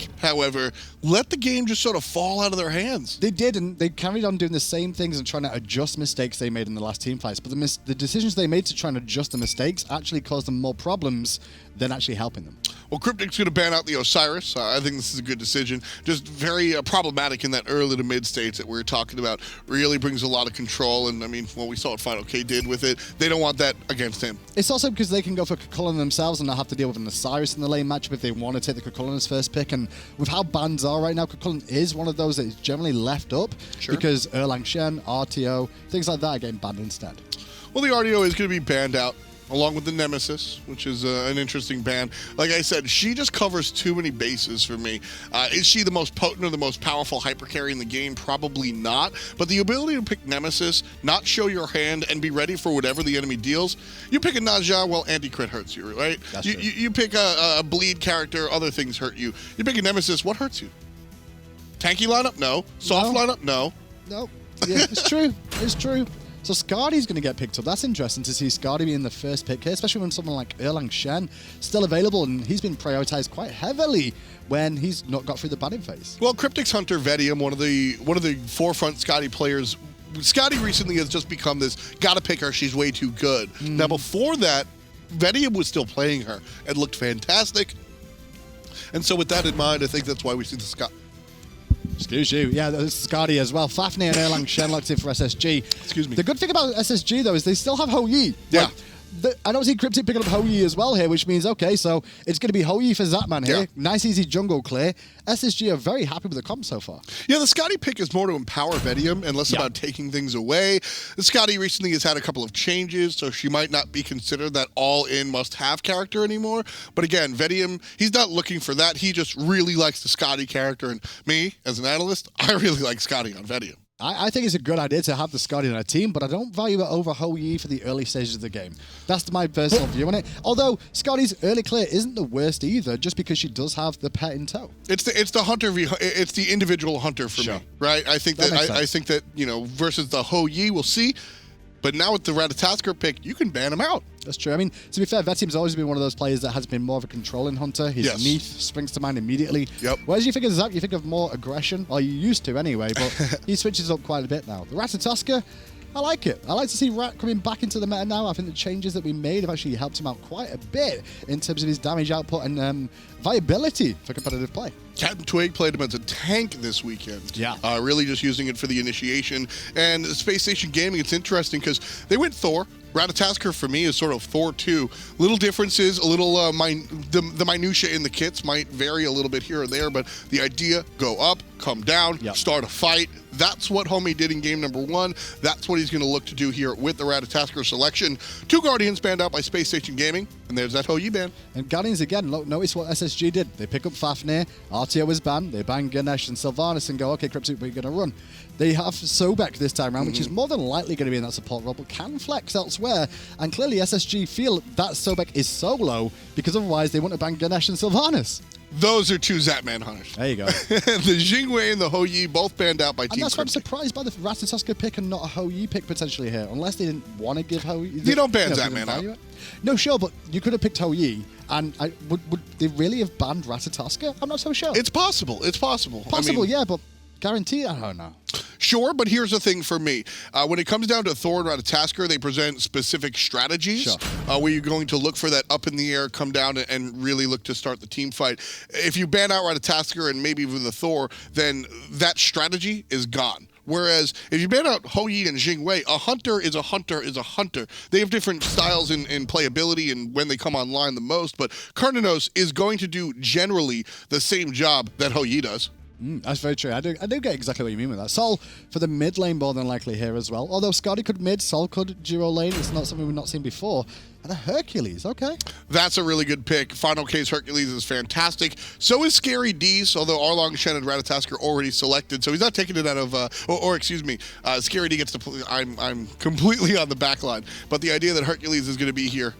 pick, however, let the game just sort of fall out of their hands. They did, and they carried on doing the same things and trying to adjust mistakes they made in the last team fights. But the decisions they made to try and adjust the mistakes actually caused them more problems than actually helping them. Well, Cryptic's going to ban out the Osiris. I think this is a good decision. Just very problematic in that early to mid stage that we were talking about. Really brings a lot of control, and I mean, well, we saw what Final K did with it. They don't want that against him. It's also because they can go for Kukulkan themselves and not have to deal with an Osiris in the lane matchup if they want to take the Kukulkan as first pick. And with how bans are right now, Kukulkan is one of those that is generally left up because Erlang Shen, RTO, things like that are getting banned instead. Well, the RTO is going to be banned out, along with the Nemesis, which is an interesting ban. Like I said, she just covers too many bases for me. Is she the most potent or the most powerful hyper carry in the game? Probably not. But the ability to pick Nemesis, not show your hand, and be ready for whatever the enemy deals. You pick a Naja, well, anti-crit hurts you, right? You pick a bleed character, other things hurt you. You pick a Nemesis, what hurts you? Tanky lineup? No. Soft lineup? No. No. Yeah, it's true. It's true. So Skardy's going to get picked up. That's interesting to see Skardy being the first pick here, especially when someone like Erlang Shen still available, and he's been prioritized quite heavily when he's not got through the banning phase. Well, Cryptic's Hunter Vedium, one of the forefront Skadi players. Skadi recently has just become this gotta pick her, she's way too good. Now before that, Vedium was still playing her and looked fantastic. And so with that in mind, I think that's why we see the Skadi. Excuse you. Yeah, that's Skardy as well. Fafnir and Erlang Shen locked in for SSG. Excuse me. The good thing about SSG, though, is they still have Ho Yi. Yeah. I don't see Cryptic picking up Ho Yi as well here, which means, okay, so it's going to be Ho Yi for Zapman here. Yeah. Nice, easy jungle clear. SSG are very happy with the comp so far. Yeah, the Skadi pick is more to empower Vedium and less about taking things away. The Skadi recently has had a couple of changes, so she might not be considered that all-in must-have character anymore. But again, Vedium, he's not looking for that. He just really likes the Skadi character. And me, as an analyst, I really like Skadi on Vedium. I think it's a good idea to have the Skardy in our team, but I don't value it over Ho Yi for the early stages of the game. That's my personal view on it. Although Skardy's early clear isn't the worst either, just because she does have the pet in tow. It's the hunter it's the individual hunter for me, right? I think that you know, versus the Ho Yi, we'll see. But now with the Ratatoskr pick, you can ban him out. That's true. I mean, to be fair, Vetium's always been one of those players that has been more of a controlling hunter. His Neath springs to mind immediately. Yep. Whereas you think of Zap, you think of more aggression. Well, you used to anyway, but he switches up quite a bit now. The Ratatoskr, I like it. I like to see Rat coming back into the meta now. I think the changes that we made have actually helped him out quite a bit in terms of his damage output and viability for competitive play. Captain Twig played him as a tank this weekend. Yeah. Really just using it for the initiation. And Space Station Gaming, it's interesting because they went Thor. Ratatoskr for me is sort of Thor 2. Little differences, a little, the minutia in the kits might vary a little bit here or there, but the idea, go up, come down, start a fight. That's what Homie did in game number 1. That's what he's going to look to do here with the Ratatoskr selection. 2 Guardians banned out by Space Station Gaming, and there's that Ho Yi ban. And Guardians again, look, notice what SSG did. They pick up Fafnir, RTO is banned, they ban Ganesh and Sylvanas and go, okay, Cryptic, we're going to run. They have Sobek this time around, which is more than likely going to be in that support role, but can flex elsewhere. And clearly SSG feel that Sobek is solo, because otherwise they wouldn't have banned Ganesh and Sylvanas. Those are 2 Zapman hunters. There you go. The Jingwei and the Ho Yi both banned out by Team And that's why I'm Cryptic. surprised by the Ratatoskr pick and not a Ho Yi pick potentially here, unless they didn't want to give Ho Yi. You don't ban Zapman out. No, sure, but you could have picked Ho Yi, and would they really have banned Ratatoskr? I'm not so sure. It's possible. It's possible. Possible, I mean, yeah, but guaranteed, I don't know. Sure, but here's the thing for me. When it comes down to Thor and Ratatoskr, they present specific strategies where you're going to look for that up in the air, come down, and really look to start the team fight. If you ban out Ratatoskr and maybe even the Thor, then that strategy is gone. Whereas if you ban out Ho Yi and Jingwei, a hunter is a hunter is a hunter. They have different styles in playability and when they come online the most, but Carnanos is going to do generally the same job that Ho Yi does. That's very true. I do get exactly what you mean with that. Sol for the mid lane more than likely here as well. Although Skardy could mid, Sol could duo lane. It's not something we've not seen before. And a Hercules, okay. That's a really good pick. Final Case Hercules is fantastic. So is Scary D's, although Erlang Shen and Ratatoskr already selected, so he's not taking it out of, excuse me, Scary D gets to play. I'm completely on the back line. But the idea that Hercules is going to be here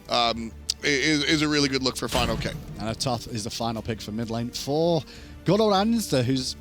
is a really good look for Final K. And Toth is the final pick for mid lane for good old Anster, who's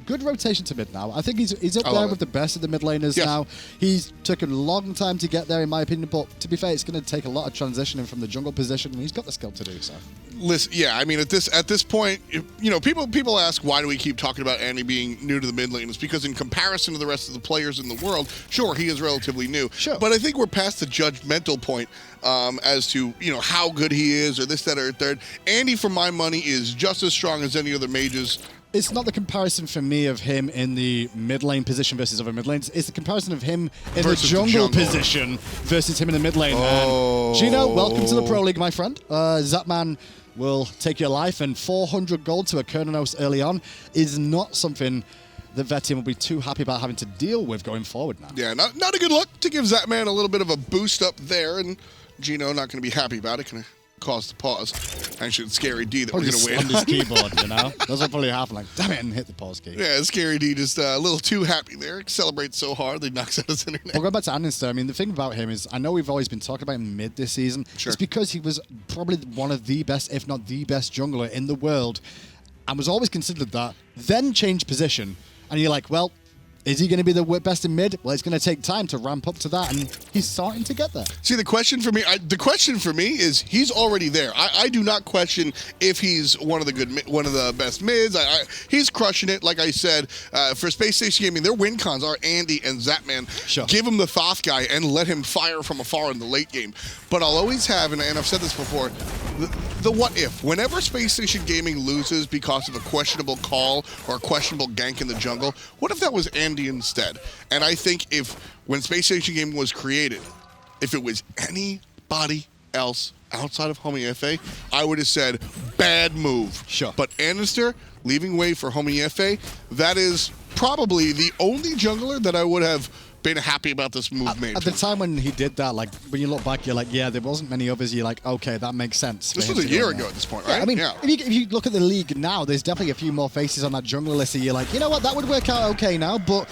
good rotation to mid now. I think he's up I there love with it. the best of the mid laners Yes. now. He's taken a long time to get there, in my opinion, but to be fair, it's going to take a lot of transitioning from the jungle position, and he's got the skill to do so. Listen, yeah, I mean, at this point, people ask why do we keep talking about Andy being new to the mid lane? It's because in comparison to the rest of the players in the world, sure, he is relatively new. Sure. But I think we're past the judgmental point as to how good he is or this, that, or third. Andy, for my money, is just as strong as any other mages. It's not the comparison for me of him in the mid lane position versus other mid lanes. It's the comparison of him in Versus the the jungle jungle. position versus him in the mid lane. Oh. And Gino, welcome to the Pro League, my friend. Zapman will take your life, and 400 gold to a Kernanos early on is not something that their team will be too happy about having to deal with going forward now. Yeah, not a good look to give Zapman a little bit of a boost up there, and Gino not going to be happy about it. Going to cause the pause. Actually, it's Scary D that we're going to win. On his keyboard, That's what probably happened. Like, damn it, and hit the pause key. Yeah, Scary D just a little too happy there. Celebrates so hard, they knocks out his internet. Well, going back to Annister, I mean, the thing about him is, I know we've always been talking about him mid this season. Sure. It's because he was probably one of the best, if not the best jungler in the world, and was always considered that. Then changed position, and you're like, well, is he going to be the best in mid? Well, it's going to take time to ramp up to that, and he's starting to get there. See, the question for me is he's already there. I do not question if he's one of the best mids. He's crushing it. Like I said, for Space Station Gaming, their win cons are Andy and Zapman. Sure. Give him the Thoth guy and let him fire from afar in the late game. But I'll always have, and I've said this before, the what if. Whenever Space Station Gaming loses because of a questionable call or a questionable gank in the jungle, what if that was Andy instead? And I think when Space Station Gaming was created, if it was anybody else outside of Homie FA, I would have said, bad move. Sure. But Annister leaving way for Homie FA, that is probably the only jungler that I would have been happy about this move made. At the time when he did that, like, when you look back, you're like, yeah, there wasn't many others. You're like, okay, that makes sense. This was a year ago at this point, right? Yeah, I mean, if you look at the league now, there's definitely a few more faces on that jungler list, and you're like, you know what, that would work out okay now, but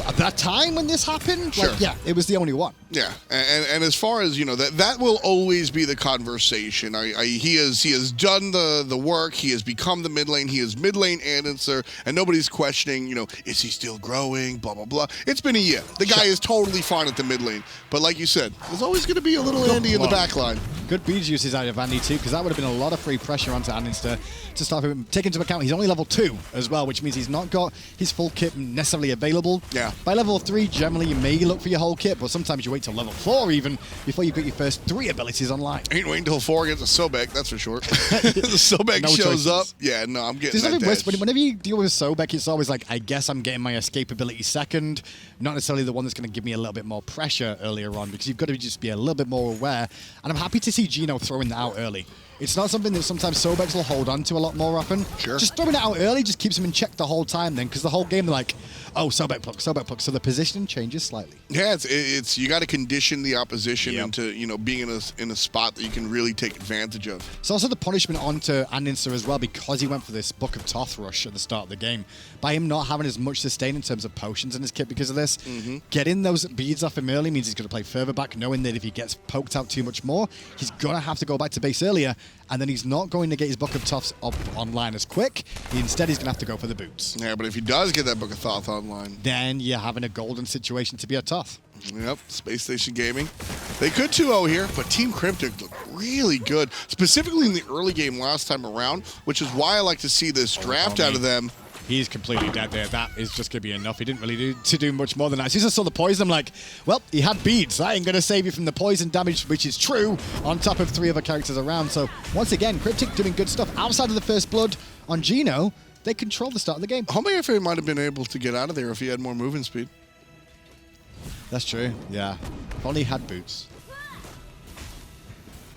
at that time when this happened, Sure. like, yeah, it was the only one. Yeah, and as far as that will always be the conversation. He has done the work. He has become the mid lane. He is mid lane answer, and nobody's questioning. Is he still growing? Blah blah blah. It's been a year. The guy is totally fine at the mid lane. But like you said, there's always going to be a little Andy in the back line. Good bead uses out of Andy too, because that would have been a lot of free pressure onto Annister to start him. Take into account he's only level 2 as well, which means he's not got his full kit necessarily available. Yeah. By level 3, generally you may look for your whole kit, but sometimes you wait till level 4 even before you get your first 3 abilities online. Ain't waiting until 4 against a Sobek, that's for sure. The Sobek No shows choices. up. Yeah, no, I'm getting There's that nothing worse. dash. Whenever you deal with Sobek, it's always like, I guess I'm getting my escape ability second, not necessarily the one that's going to give me a little bit more pressure earlier on, because you've got to just be a little bit more aware. And I'm happy to see Gino throwing that out early. It's not something that sometimes Sobeks will hold on to a lot more often. Sure. Just throwing it out early just keeps him in check the whole time then, because the whole game they're like, oh, Sobek pluck, Sobek pluck. So the positioning changes slightly. Yeah, it's you got to condition the opposition Yep. into being in a spot that you can really take advantage of. It's also the punishment onto Annister as well, because he went for this Book of Toth rush at the start of the game. By him not having as much sustain in terms of potions in his kit because of this, getting those beads off him early means he's going to play further back, knowing that if he gets poked out too much more, he's going to have to go back to base earlier, and then he's not going to get his Book of Toths up online as quick. Instead, he's going to have to go for the boots. Yeah, but if he does get that Book of Thoth online, Then you're having a golden situation to be a Toth. yep, Space Station Gaming. They could 2-0 here, but Team Cryptic looked really good, specifically in the early game last time around, which is why I like to see this draft out of them. He's completely dead there. That is just going to be enough. He didn't really do much more than that. As soon as I saw the poison, I'm like, well, he had beads. That ain't going to save you from the poison damage, which is true, on top of 3 other characters around. So, once again, Cryptic doing good stuff. Outside of the first blood on Gino, they control the start of the game. Homie FA might have been able to get out of there if he had more moving speed. That's true, yeah. If only he had boots.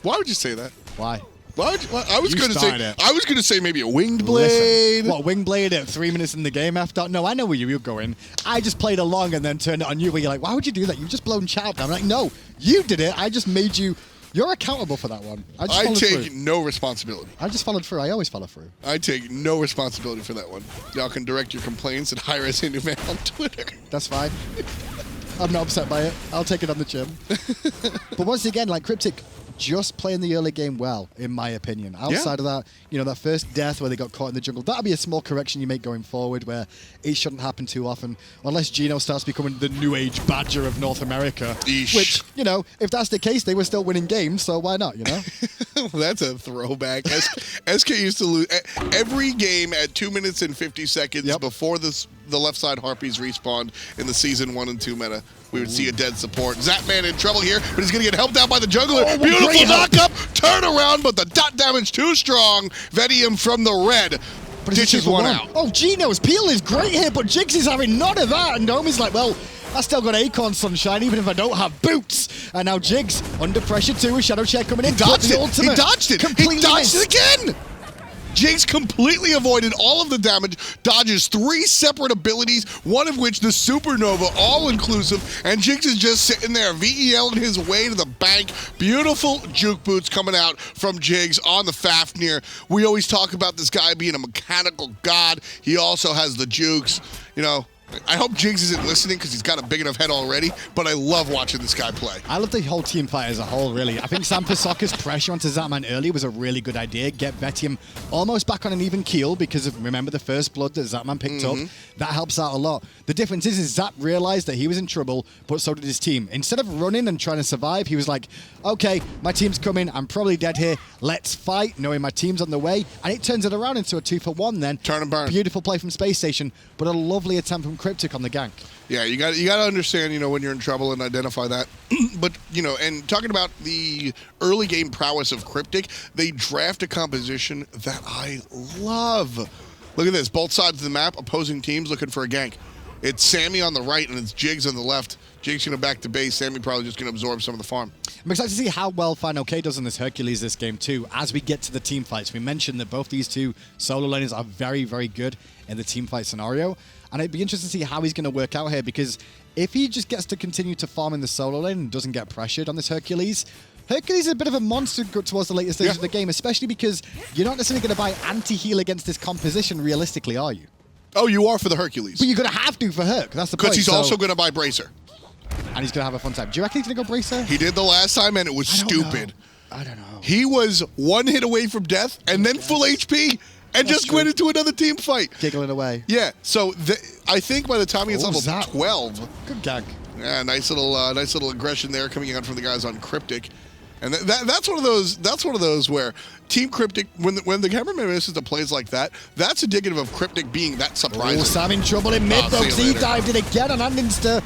Why would you say that? Why? I was You going to started it. say. I was going to say maybe a winged blade. Listen, what, wing blade at 3 minutes in the game after? No, I know where you were going. I just played along and then turned it on you where you're like, why would you do that? You've just blown chat up. I'm like, no, you did it. I just made you. You're accountable for that one. I I take no responsibility. I just followed through. I always follow through. I take no responsibility for that one. Y'all can direct your complaints at HiResNewman on Twitter. That's fine. I'm not upset by it. I'll take it on the chin. But once again, like Cryptic, just playing the early game well, in my opinion. Outside of that, that first death where they got caught in the jungle, that'll be a small correction you make going forward where it shouldn't happen too often, unless Geno starts becoming the new age badger of North America. Eesh. Which, if that's the case, they were still winning games, so why not, That's a throwback. SK used to lose every game at 2 minutes and 50 seconds before the left side Harpies respawned in the season 1 and 2 meta. We would see a dead support. Zapman in trouble here, but he's going to get helped out by the jungler. Oh, beautiful knock-up, turn around, but the dot damage too strong. Vedium from the red. But Ditches one out. Oh, Geno's peel is great here, but Jigs is having none of that. And Domi's like, well, I still got Acorn Sunshine, even if I don't have boots. And now Jigs under pressure too, with Shadow Chair coming in. He dodged it. Ultimate. He dodged it. Completely He dodged missed. it again. Jigs completely avoided all of the damage, dodges 3 separate abilities, one of which the Supernova, all-inclusive, and Jigs is just sitting there, VELing his way to the bank. Beautiful juke boots coming out from Jigs on the Fafnir. We always talk about this guy being a mechanical god. He also has the jukes, I hope Jigs isn't listening because he's got a big enough head already, but I love watching this guy play. I love the whole team fight as a whole, really. I think Sam Pasaka's pressure onto Zapman early was a really good idea. Get Vetium almost back on an even keel because of, remember, the first blood that Zapman picked up. That helps out a lot. The difference is Zap realized that he was in trouble, but so did his team. Instead of running and trying to survive, he was like, okay, my team's coming. I'm probably dead here. Let's fight, knowing my team's on the way. And it turns it around into a 2-for-1 then. Turn and burn. Beautiful play from Space Station, but a lovely attempt from Cryptic on the gank. Yeah, you got to understand, when you're in trouble and identify that. But, and talking about the early game prowess of Cryptic, they draft a composition that I love. Look at this. Both sides of the map, opposing teams looking for a gank. It's Sammy on the right and it's Jigs on the left. Jigs going to back to base. Sammy probably just going to absorb some of the farm. I'm excited to see how well Final K does in this Hercules this game too, as we get to the team fights. We mentioned that both these two solo laners are very, very good in the team fight scenario. And it'd be interesting to see how he's going to work out here, because if he just gets to continue to farm in the solo lane and doesn't get pressured on this Hercules is a bit of a monster towards the later stages of the game, especially because you're not necessarily going to buy anti-heal against this composition realistically, are you? Oh, you are for the Hercules. But you're going to have to for Herc. That's the point. Because he's also going to buy Bracer. And he's going to have a fun time. Do you reckon he's going to go Bracer? He did the last time, and it was stupid. I don't know. He was 1 hit away from death, and then full HP, and just went into another team fight. Giggling away. Yeah, so I think by the time he gets level Zap. 12... Good gag. Yeah, nice little aggression there coming out from the guys on Cryptic. And that's one of those. That's one of those where Team Cryptic, when the cameraman misses the plays like that, that's indicative of Cryptic being that surprising. Oh, Sam in trouble in mid, though. He dived in again on Andinster,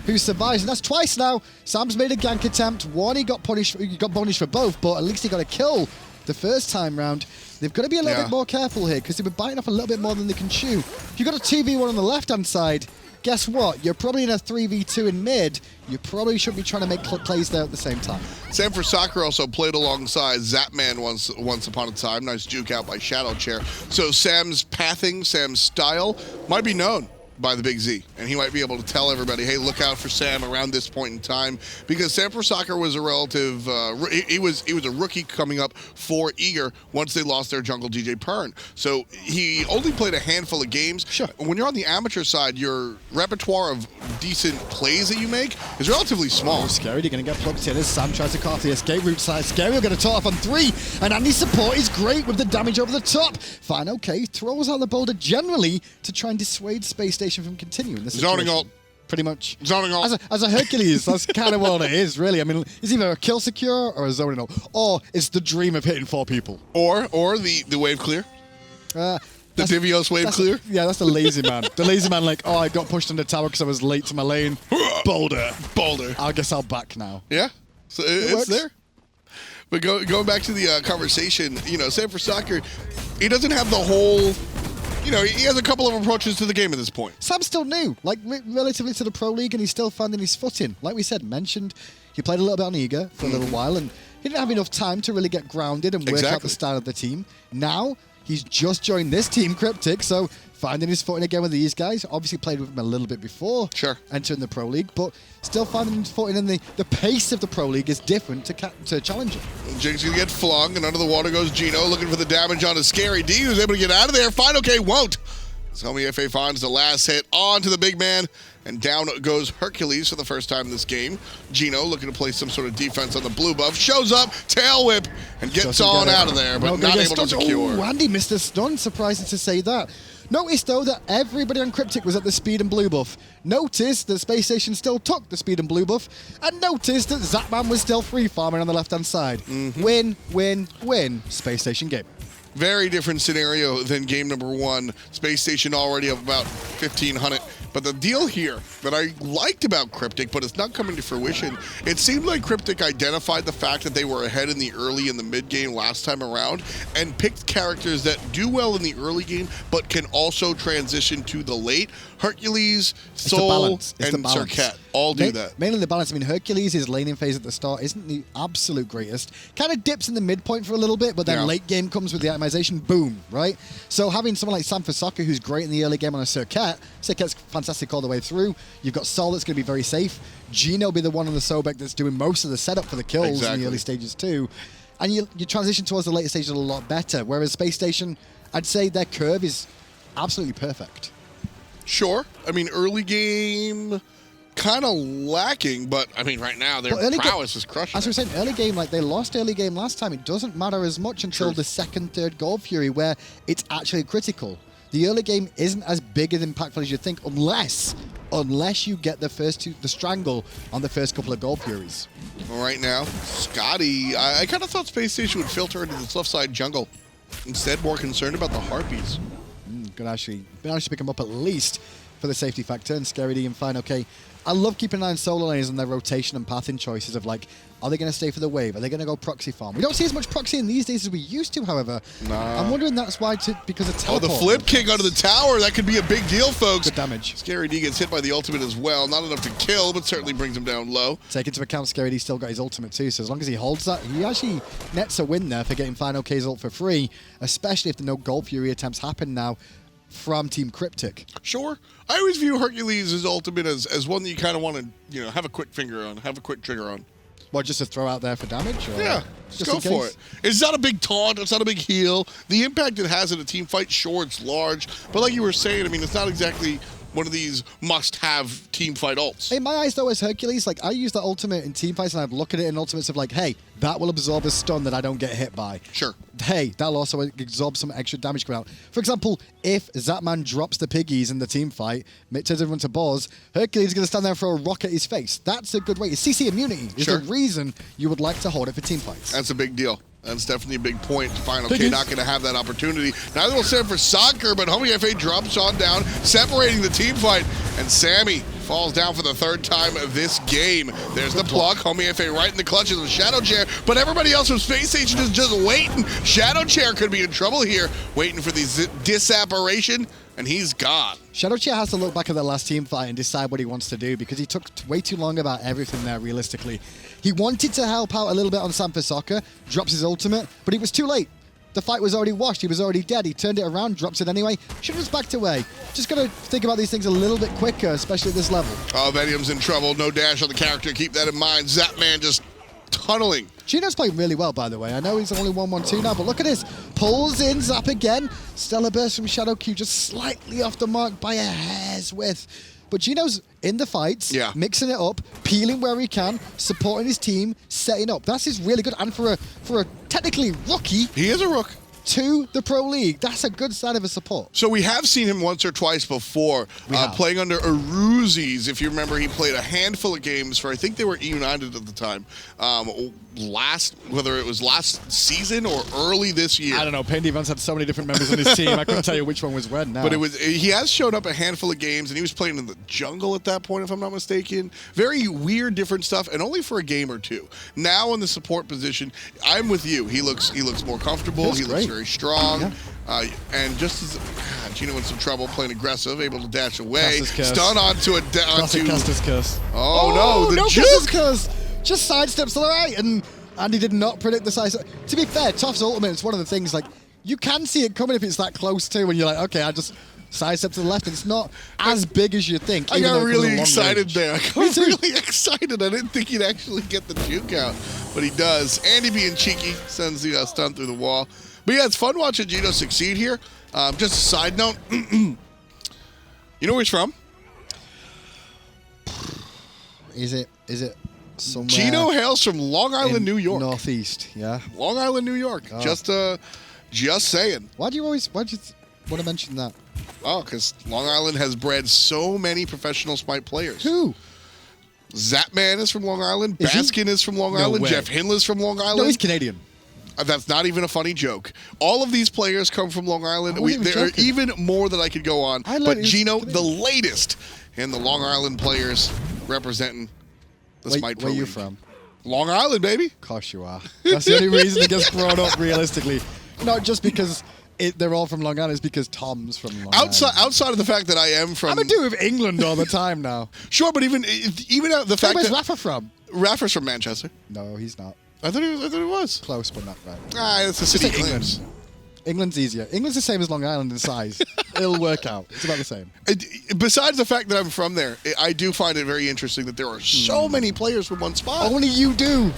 who survives, and that's twice now. Sam's made a gank attempt. One, he got punished for both, but at least he got a kill the first time round. They've got to be a little bit more careful here because they were biting off a little bit more than they can chew. If you've got a 2v1 on the left-hand side, guess what? You're probably in a 3v2 in mid. You probably should be trying to make plays there at the same time. Sam for Soccer also played alongside Zapman once upon a time. Nice juke out by Shadow Chair. So Sam's pathing, Sam's style might be known by the Big Z, and he might be able to tell everybody, hey, look out for Sam around this point in time, because Sam for Soccer was a relative, he was a rookie coming up for Eager once they lost their jungle DJ Pern. So he only played a handful of games. Sure. When you're on the amateur side, your repertoire of decent plays that you make is relatively small. Oh, Scary, you're going to get plugged in as Sam tries to cast the escape route side. Scary will get a top off on 3, and Andy's support is great with the damage over the top. Fine, okay, throws out the boulder generally to try and dissuade Space Station from continuing this Zoning ult. Pretty much. Zoning ult. As a Hercules, that's kind of what it is, really. I mean, it's either a kill secure or a zoning ult, or it's the dream of hitting 4 people. Or the wave clear. The Divios wave clear? Yeah, that's the lazy man. The lazy man, like, oh, I got pushed into the tower because I was late to my lane. Boulder. Boulder. I guess I'll back now. Yeah. So it's there. But going back to the conversation, Sam for Soccer, he doesn't have the whole... he has a couple of approaches to the game at this point. Sam's still new, like relatively to the Pro League, and he's still finding his footing. Like we said, he played a little bit on Eager for a little while, and he didn't have enough time to really get grounded and work out the style of the team. Now, he's just joined this team, Cryptic, so finding his footing again with these guys. Obviously played with them a little bit before entering the Pro League, but still finding his footing, and the pace of the Pro League is different to challenge him. Jigs gonna get flung, and under the water goes Geno, looking for the damage on a Scary D, who's able to get out of there. Final K won't. Homie FA finds the last hit onto the big man, And down goes Hercules for the first time this game. Gino looking to play some sort of defense on the blue buff. Shows up, tail whip, and gets on out of there, but not able to secure. Oh, Andy missed a stun. Surprising to say that. Notice, though, that everybody on Cryptic was at the speed and blue buff. Notice that Space Station still took the speed and blue buff. And notice that Zapman was still free farming on the left-hand side. Win, win, win. Space Station game. Very different scenario than game number 1. Space Station already of about 1,500. But the deal here that I liked about Cryptic, but it's not coming to fruition, it seemed like Cryptic identified the fact that they were ahead in the early and the mid game last time around and picked characters that do well in the early game, but can also transition to the late. Hercules, Soul, and Serket all do that. Mainly the balance. I mean, Hercules, his laning phase at the start isn't the absolute greatest. Kind of dips in the midpoint for a little bit, but then late game comes with the itemization, boom, right? So having someone like Sanfasaka, who's great in the early game on a Serket, Serket's fantastic all the way through. You've got Sol that's going to be very safe. Gino will be the one on the Sobek that's doing most of the setup for the kills in the early stages too. And you transition towards the later stages a lot better, whereas Space Station, I'd say their curve is absolutely perfect. Sure. I mean, early game kind of lacking, but I mean, right now their prowess is crushing. As we were saying, early game, like they lost early game last time. It doesn't matter as much until the second, third Gold Fury, where it's actually critical. The early game isn't as big and impactful as you think, unless you get the strangle on the first couple of Gold Furies. Well, right now, Scotty, I kind of thought Space Station would filter into this left side jungle. Instead, more concerned about the Harpies. Could actually pick him up at least for the safety factor. And Scary D and fine, okay. I love keeping an eye on solo lanes and their rotation and pathing choices of like, are they going to stay for the wave? Are they going to go proxy farm? We don't see as much proxy in these days as we used to, however. Nah. I'm wondering that's why, because of teleport. Oh, the flip kick under the tower. That could be a big deal, folks. Good damage. Scary D gets hit by the ultimate as well. Not enough to kill, but certainly brings him down low. Take into account Scary D still got his ultimate too, so as long as he holds that, he actually nets a win there for getting Final K's ult for free, especially if the no Gold Fury attempts happen now from Team Cryptic. Sure. I always view Hercules' ultimate as one that you kind of want to, have a quick finger on, have a quick trigger on. What, just to throw out there for damage? Or yeah, just go for it. It's not a big taunt. It's not a big heal. The impact it has in a team fight, sure, it's large. But like you were saying, I mean, it's not exactly one of these must-have team fight ults. In my eyes, though, as Hercules, like, I use that ultimate in team fights, and I'd look at it in ultimates of like, hey, that will absorb a stun that I don't get hit by. Sure. Hey, that'll also absorb some extra damage coming out. For example, if Zapman drops the piggies in the team fight, turns everyone to balls, Hercules is going to stand there and throw a rock at his face. That's a good way. CC immunity is the reason you would like to hold it for team fights. That's a big deal. That's definitely a big point. Final K not going to have that opportunity. Neither will Sam for soccer, but Homie FA drops on down, separating the team fight. And Sammy falls down for the third time of this game. There's the pluck. Homie FA right in the clutches of Shadow Chair, but everybody else from Space Station is just waiting. Shadow Chair could be in trouble here, waiting for the disapparition, and he's gone. Shadow Chair has to look back at that last team fight and decide what he wants to do, because he took way too long about everything there, realistically. He wanted to help out a little bit on Sanfasaka, drops his ultimate, but he was too late. The fight was already washed. He was already dead. He turned it around, drops it anyway. Should have just backed away. Just got to think about these things a little bit quicker, especially at this level. Oh, Venium's in trouble. No dash on the character. Keep that in mind. Zapman just tunneling. Gino's playing really well, by the way. I know he's only 1-1-2 now, but look at this. Pulls in, Zap again. Stellar Burst from Shadow Q, just slightly off the mark by a hair's width. But Gino's in the fights, mixing it up, peeling where he can, supporting his team, setting up. That's just really good. And for a technically rookie, he is a rook. To the Pro League. That's a good sign of a support. So we have seen him once or twice before, playing under Aruzis. If you remember, he played a handful of games for, I think they were United at the time, whether it was last season or early this year. I don't know. Pain Devon's had so many different members on his team. I couldn't tell you which one was when now. But he has shown up a handful of games, and he was playing in the jungle at that point, if I'm not mistaken. Very weird, different stuff, and only for a game or two. Now in the support position, I'm with you. He looks more comfortable. He looks very strong. And just as Gino in some trouble, playing aggressive, able to dash away, stun onto Custer's curse. Oh no, the juke! Curse. Just sidesteps to the right, and Andy did not predict the side. To be fair, Toph's ultimate is one of the things, like, you can see it coming if it's that close too, when you're like, okay, I just sidestep to the left, and it's not as big as you think. I got really excited there. I got really excited. I didn't think he'd actually get the juke out, but he does. Andy being cheeky sends the stun through the wall. But yeah, it's fun watching Gino succeed here. Just a side note, you know where he's from? Is it somewhere? Gino hails from Long Island, New York. Northeast, yeah. Long Island, New York. Oh. Just saying. Why do you want to mention that? Oh, because Long Island has bred so many professional Smite players. Who? Zapman is from Long Island. Is he? Baskin is from Long No Island. way. Jeff Hinley's from Long Island. No, he's Canadian. That's not even a funny joke. All of these players come from Long Island. I wasn't There are joking. even more that I could go on. I But learned he was Gino, the Canadian. latest in the Long Island players representing the Smite Pro Where you League. from? Long Island, baby. Of course you are. That's the only reason it gets brought up realistically. Not just because they're all from Long Island, it's because Tom's from Long Island. Outside of the fact that I am from... I'm going to do it with England all the time now. Sure, but even out the fact Where's that... Rafa from? Rafa's from Manchester. No, he's not. I thought it was. Close, but not right. It's a city Just say claims. England's easier. England's the same as Long Island in size. It'll work out. It's about the same. Besides the fact that I'm from there, I do find it very interesting that there are so many players from one spot. Only you do.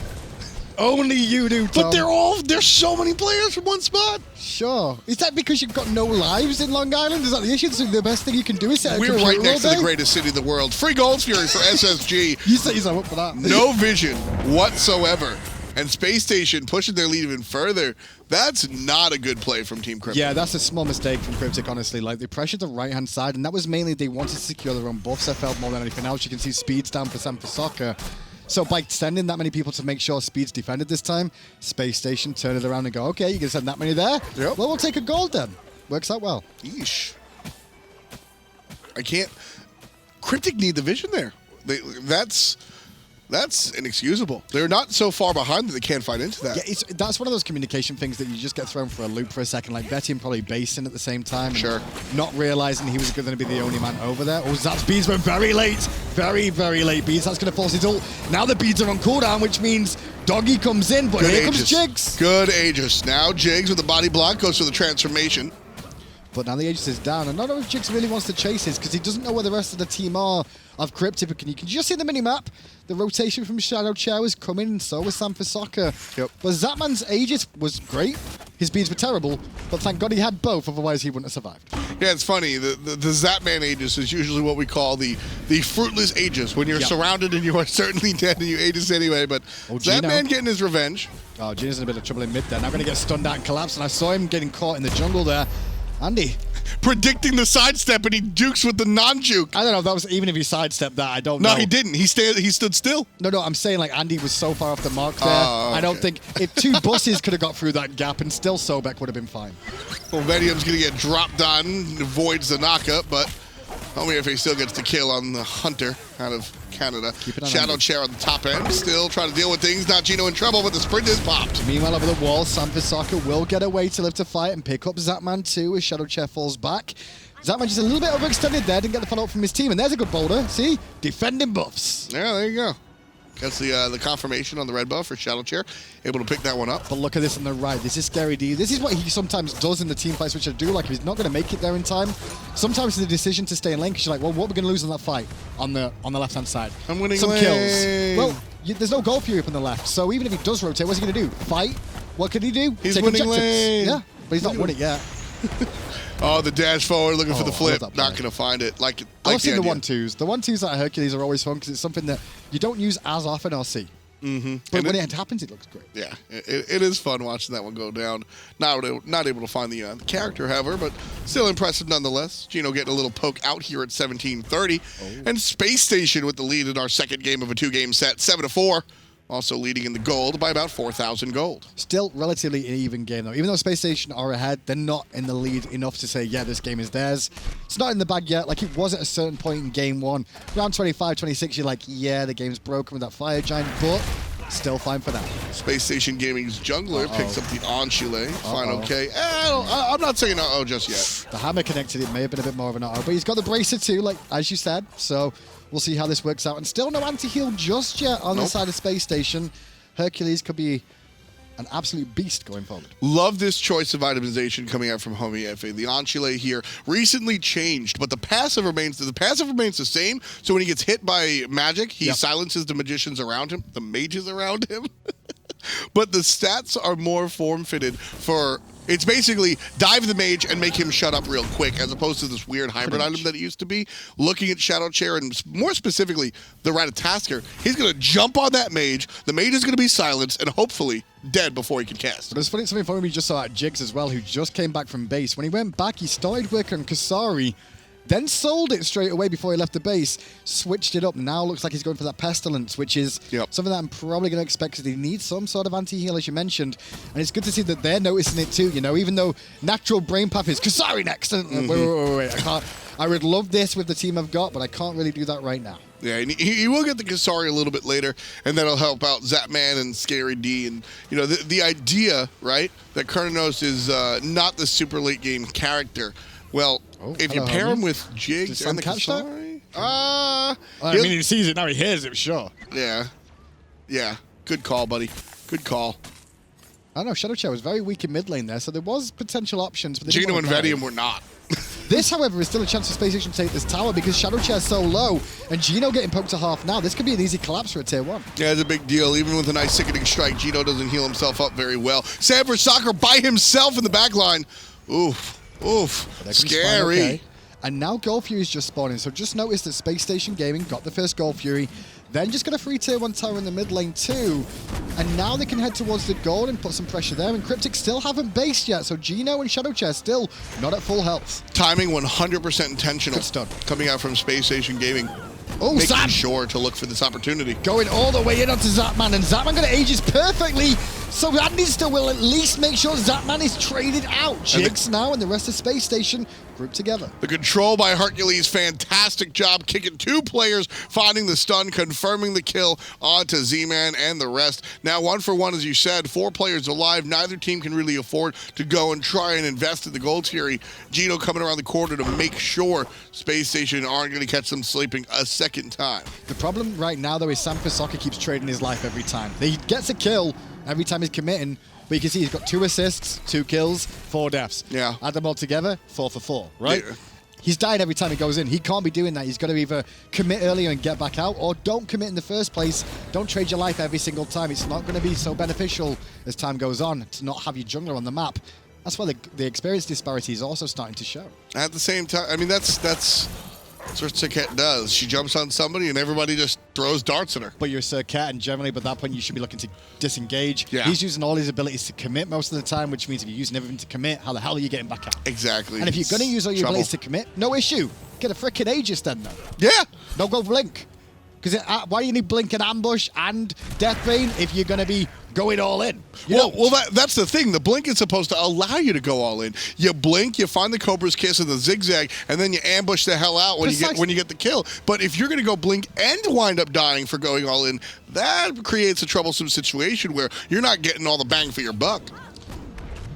Only you do, Tom. But there's so many players from one spot. Sure. Is that because you've got no lives in Long Island? Is that the issue? So the best thing you can do is set a We're computer right next to all the day? greatest city in the world. Free Gold Fury for SSG. You say yourself up for that. No vision whatsoever. And Space Station pushing their lead even further. That's not a good play from Team Cryptic. Yeah, that's a small mistake from Cryptic, honestly. Like, they pressured the right-hand side, and that was mainly they wanted to secure their own buffs, I felt, more than anything else. You can see speeds down for San Soccer. So by sending that many people to make sure speed's defended this time, Space Station turn it around and go, okay, you can send that many there? Yep. Well, we'll take a gold then. Works out well. Yeesh. I can't... Cryptic need the vision there. That's inexcusable. They're not so far behind that they can't fight into that. Yeah, that's one of those communication things that you just get thrown for a loop for a second. Like Betty and probably Basin at the same time. Sure. Not realizing he was going to be the only man over there. Oh, Zap's beads were very late. Very, very late beads. That's going to force his ult. Now the beads are on cooldown, which means Doggy comes in, but here comes Jigs. Good Aegis. Now Jigs with the body block goes for the transformation. But now the Aegis is down. And I don't know if Jigs really wants to chase his because he doesn't know where the rest of the team are of Cryptic. But you can just see the mini-map. The rotation from Shadow Chair was coming, and so was Sam for Soccer. Yep. But Zapman's Aegis was great. His beads were terrible, but thank God he had both, otherwise he wouldn't have survived. Yeah, it's funny. The Zapman Aegis is usually what we call the fruitless Aegis, when you're surrounded and you are certainly dead and you Aegis anyway. But Zapman getting his revenge. Oh, Gino's in a bit of trouble in mid there. Now going to get stunned out and collapse, and I saw him getting caught in the jungle there. Andy. Predicting the sidestep, and he dukes with the non-juke. I don't know if that was, even if he sidestepped that, I don't know. No, he didn't. He stood still. No, I'm saying like Andy was so far off the mark there. Oh, okay. I don't think, if two buses could have got through that gap and still Sobek would have been fine. Well, Vedium's going to get dropped on, avoids the knockup, but only if he still gets the kill on the Hunter out of Canada. Shadow Chair on the top end, still trying to deal with things. Not Gino in trouble, but the sprint is popped. Meanwhile, over the wall, Sam for Soccer will get away to live to fight and pick up Zapman too as Shadow Chair falls back. Zapman just a little bit overextended there, didn't get the follow-up from his team, and there's a good boulder. See? Defending buffs. Yeah, there you go. Gets the confirmation on the red buff for Shadow Chair. Able to pick that one up. But look at this on the right. This is Scary D. This is what he sometimes does in the team fights, which I do like. If he's not going to make it there in time, sometimes it's a decision to stay in lane because you're like, well, what are we going to lose in that fight on the left-hand side? I'm winning some lane. kills. Well, there's no goal fury up on the left, so even if he does rotate, what's he going to do? Fight? What could he do? He's Take winning objectives. lane. Yeah, but he's not won it yet. Oh, the dash forward, looking for the flip. Not going to find it. I love seeing the 1-2s. The 1-2s at Hercules are always fun because it's something that you don't use as often or see. But when it happens, it looks great. Yeah, it is fun watching that one go down. Not able to find the character, however, but still impressive nonetheless. Gino getting a little poke out here at 17:30. And Space Station with the lead in our second game of a two-game set, 7-4. Also leading in the gold by about 4,000 gold. Still relatively an even game, though. Even though Space Station are ahead, they're not in the lead enough to say, yeah, this game is theirs. It's not in the bag yet, like it was at a certain point in game one. Round 25, 26, you're like, yeah, the game's broken with that Fire Giant, but still fine for that. Space Station Gaming's jungler picks up the Enchile. Fine, okay. I'm not saying uh-oh just yet. The hammer connected, it may have been a bit more of an uh-oh, but he's got the bracer too, like as you said, so we'll see how this works out. And still no anti-heal just yet on the side of Space Station. Hercules could be an absolute beast going forward. Love this choice of itemization coming out from Homie FA. The Enchile here recently changed, but the passive remains the same. So when he gets hit by magic, he silences the magicians around him, the mages around him. But the stats are more form-fitted for It's basically dive the mage and make him shut up real quick, as opposed to this weird hybrid item that it used to be. Looking at Shadow Chair, and more specifically, the Ratatasker, he's going to jump on that mage. The mage is going to be silenced and hopefully dead before he can cast. But it's funny, something funny we just saw at Jigs as well, who just came back from base. When he went back, he started working on Kasari, then sold it straight away before he left the base, switched it up. Now looks like he's going for that Pestilence, which is something that I'm probably going to expect because he needs some sort of anti-heal, as you mentioned. And it's good to see that they're noticing it too, you know, even though natural brain path is Kasari next. Wait, I would love this with the team I've got, but I can't really do that right now. Yeah, and he will get the Kasari a little bit later, and that'll help out Zapman and Scary D. And, you know, the idea, right, that Kurnanos is not the super late game character. Well, if you pair him with Jigs and the Kasari, I mean, he sees it now. He hears it, sure. Yeah. Good call, buddy. Good call. I don't know. Shadow Chair was very weak in mid lane there, so there was potential options. But Gino and Vedium were not. This, however, is still a chance for Space Station to take this tower because Shadow Chair's so low, and Gino getting poked to half now. This could be an easy collapse for a tier 1. Yeah, it's a big deal. Even with a nice sickening strike, Gino doesn't heal himself up very well. Sanford Soccer by himself in the back line. Oof. Scary. Okay. And now Gold Fury is just spawning, so just notice that Space Station Gaming got the first Gold Fury, then just got a free tier 1 tower in the mid lane too, and now they can head towards the gold and put some pressure there, and Cryptic still haven't based yet, so Gino and Shadow Chair still not at full health. Timing 100% intentional. Good stuff. Coming out from Space Station Gaming. Oh, making Zap! sure to look for this opportunity. Going all the way in onto Zapman, and Zapman going to ages perfectly, so Andy still will at least make sure Zapman is traded out. Jigs now and the rest of Space Station grouped together. The control by Hercules, fantastic job kicking 2 players, finding the stun, confirming the kill onto Z-Man and the rest. Now 1 for 1, as you said, 4 players alive. Neither team can really afford to go and try and invest in the Gold Fury. Gino coming around the corner to make sure Space Station aren't going to catch them sleeping a second time. The problem right now, though, is Sanford Soccer keeps trading his life every time. He gets a kill every time he's committing, but you can see he's got 2 assists, 2 kills, 4 deaths. Yeah. Add them all together, 4 for 4, right? Yeah. He's dying every time he goes in. He can't be doing that. He's got to either commit earlier and get back out, or don't commit in the first place. Don't trade your life every single time. It's not going to be so beneficial as time goes on to not have your jungler on the map. That's why the experience disparity is also starting to show. At the same time, I mean, that's what Serket does. She jumps on somebody and everybody just throws darts at her. But you're Serket, and generally by that point you should be looking to disengage. Yeah. He's using all his abilities to commit most of the time, which means if you're using everything to commit, how the hell are you getting back out? Exactly. And if you're going to use all your abilities to commit, no issue. Get a frickin' Aegis then, though. Yeah. Don't go Blink. Because why do you need Blink and Ambush and Deathbane if you're going to be going all in? Well, that's the thing. The Blink is supposed to allow you to go all in. You blink, you find the Cobra's Kiss and the Zigzag, and then you ambush the hell out when you get the kill. But if you're going to go blink and wind up dying for going all in, that creates a troublesome situation where you're not getting all the bang for your buck.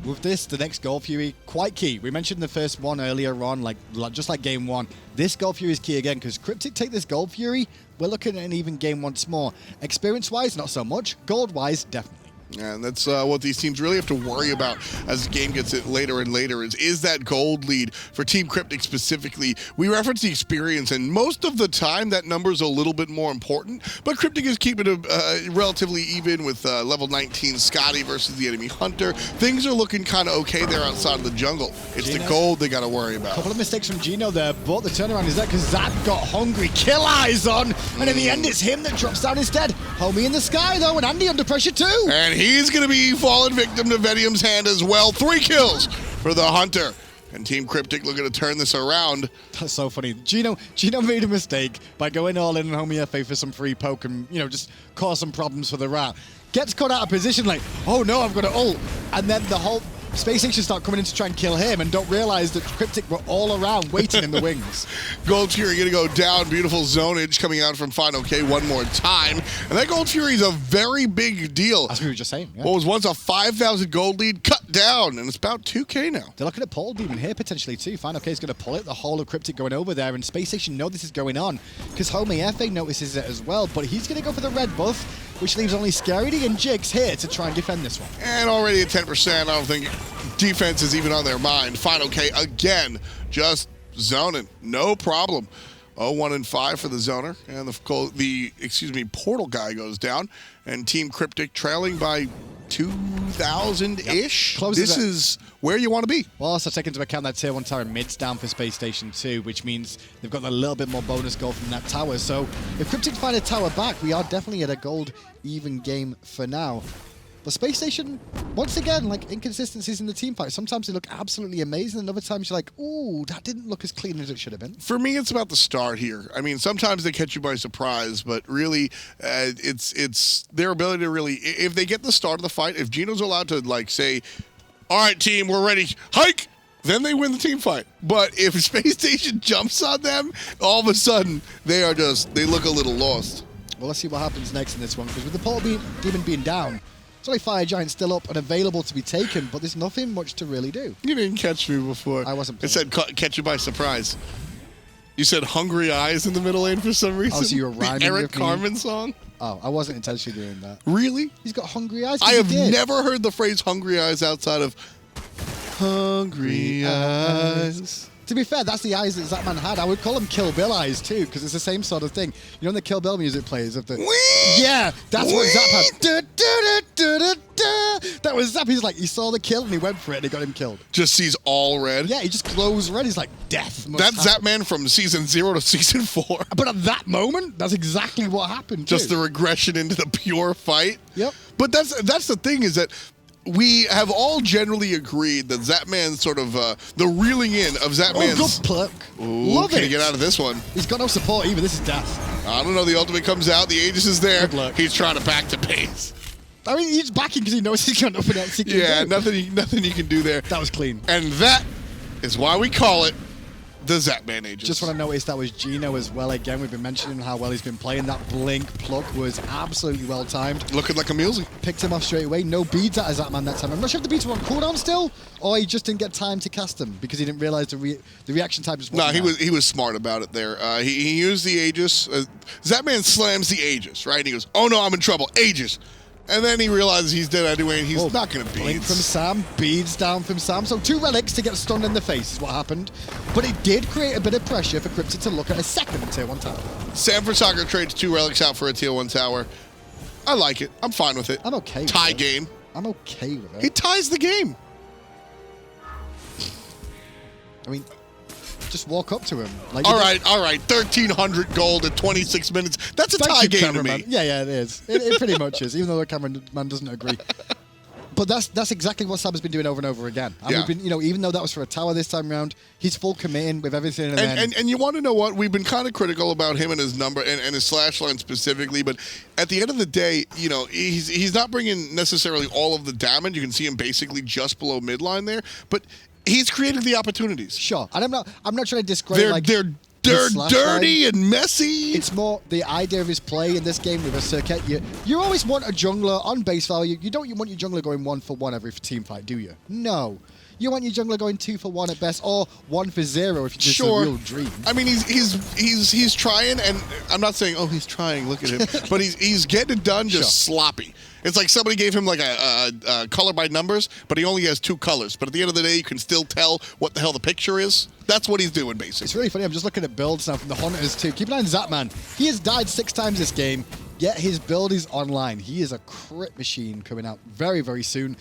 With this, the next Gold Fury, quite key. We mentioned the first one earlier on, just like game 1. This Gold Fury is key again, because Cryptic take this Gold Fury, we're looking at an even game once more. Experience-wise, not so much. Gold-wise, definitely. Yeah, and that's what these teams really have to worry about as the game gets it later and later is that gold lead for Team Cryptic specifically. We reference the experience, and most of the time that number is a little bit more important, but Cryptic is keeping it relatively even with level 19 Scotty versus the enemy Hunter. Things are looking kind of okay there outside of the jungle. It's Gino, the gold they got to worry about. A couple of mistakes from Gino there, but the turnaround is there because Zap got hungry. Kill eyes on, and in the end it's him that drops down instead. Homie in the sky though, and Andy under pressure too. And he's going to be fallen victim to Vedium's hand as well. 3 kills for the Hunter. And Team Cryptic looking to turn this around. That's so funny. Gino made a mistake by going all in and homie FA for some free poke and, just cause some problems for the rat. Gets caught out of position like, oh no, I've got to ult. And then the whole Space Station start coming in to try and kill him and don't realize that Cryptic were all around waiting in the wings. Gold Fury going to go down. Beautiful zonage coming out from Final K one more time. And that Gold Fury is a very big deal. As we were just saying. Yeah. What was once a 5,000 gold lead cut down, and it's about 2K now. They're looking at Paul Demon here potentially too. Final K is going to pull it. The whole of Cryptic going over there, and Space Station know this is going on because Homie FA notices it as well, but he's going to go for the red buff, which leaves only Scaredy and Jigs here to try and defend this one. And already at 10%, I don't think defense is even on their mind. Final K again, just zoning, no problem. Oh, 1 and 5 for the zoner, and the portal guy goes down, and Team Cryptic trailing by 2,000-ish. Yep. This is where you want to be. Well, also take into account that tier 1 tower mid's down for Space Station 2, which means they've got a little bit more bonus gold from that tower. So if Cryptic find a tower back, we are definitely at a gold even game for now. But Space Station, once again, like inconsistencies in the team fight. Sometimes they look absolutely amazing, and other times you're like, ooh, that didn't look as clean as it should have been. For me, it's about the start here. I mean, sometimes they catch you by surprise, but really, it's their ability to really, if they get the start of the fight, if Gino's allowed to like say, all right, team, we're ready, hike, then they win the team fight. But if Space Station jumps on them, all of a sudden, they look a little lost. Well, let's see what happens next in this one, because with the Portal Demon being down, it's only Fire Giant still up and available to be taken, but there's nothing much to really do. You didn't catch me before. I wasn't playing. It said catch you by surprise. You said hungry eyes in the middle lane for some reason. Oh, so you were rhyming the Eric with me? Carmen song? Oh, I wasn't intentionally doing that. Really? He's got hungry eyes. I have never heard the phrase hungry eyes outside of hungry eyes. To be fair, that's the eyes that Zapman had. I would call them Kill Bill eyes too, because it's the same sort of thing. You know when the Kill Bill music plays of the... Whee! Yeah, that's what Zap had. Whee! That was Zap. He's like, he saw the kill and he went for it and he got him killed. Just sees all red? Yeah, he just glows red. He's like, death. That's Zapman from season 0 to season 4. But at that moment, that's exactly what happened too. Just the regression into the pure fight? Yep. But that's the thing is that we have all generally agreed that Zapman's sort of the reeling in of Zapman's... Oh, good pluck. Ooh, Love can it. he get out of this one? He's got no support either. This is death. I don't know. The ultimate comes out. The Aegis is there. Good luck. He's trying to back to base. I mean, he's backing because he knows he's got nothing else he can do. Nothing you can do there. That was clean. And that is why we call it the Zapman Aegis. Just want to notice that was Gino as well. Again, we've been mentioning how well he's been playing. That blink pluck was absolutely well timed. Looking like a mulesy. Picked him off straight away. No beads out of Zapman that time. I'm not sure if the beads were on cooldown still, or he just didn't get time to cast them because he didn't realize the reaction time just wasn't. No, he was smart about it there. He used the Aegis. Zapman slams the Aegis, right? And he goes, oh no, I'm in trouble. Aegis. And then he realizes he's dead anyway, and he's not going to bead. Blink from Sam, beads down from Sam. So 2 relics to get stunned in the face is what happened. But it did create a bit of pressure for Cryptic to look at a second tier 1 tower. Sanford Soccer trades 2 relics out for a tier 1 tower. I like it. I'm fine with it. I'm okay with it. Tie game. I'm okay with it. He ties the game. I mean, just walk up to him. Like, all right. 1,300 gold at 26 minutes. That's a tie game to me. Yeah, it is. It pretty much is, even though the cameraman doesn't agree. But that's exactly what Sam has been doing over and over again. And we've been, even though that was for a tower this time around, he's full committing with everything. And you want to know what? We've been kind of critical about him and his number and his slash line specifically, but at the end of the day, he's not bringing necessarily all of the damage. You can see him basically just below midline there, but he's created the opportunities. Sure, and I'm not trying to discredit. They're dirty and messy. It's more the idea of his play in this game with a circuit. You always want a jungler on base value. You don't want your jungler going 1 for 1 every team fight, do you? No. You want your jungler going 2 for 1 at best, or 1 for 0 if it's a real dream. I mean, he's trying, and I'm not saying, oh, he's trying. Look at him, but he's getting it done just sloppy. It's like somebody gave him like a color by numbers, but he only has 2 colors. But at the end of the day, you can still tell what the hell the picture is. That's what he's doing, basically. It's really funny. I'm just looking at builds now from the Hunters too. Keep an eye on Zapman. He has died 6 times this game, yet his build is online. He is a crit machine coming out very, very soon.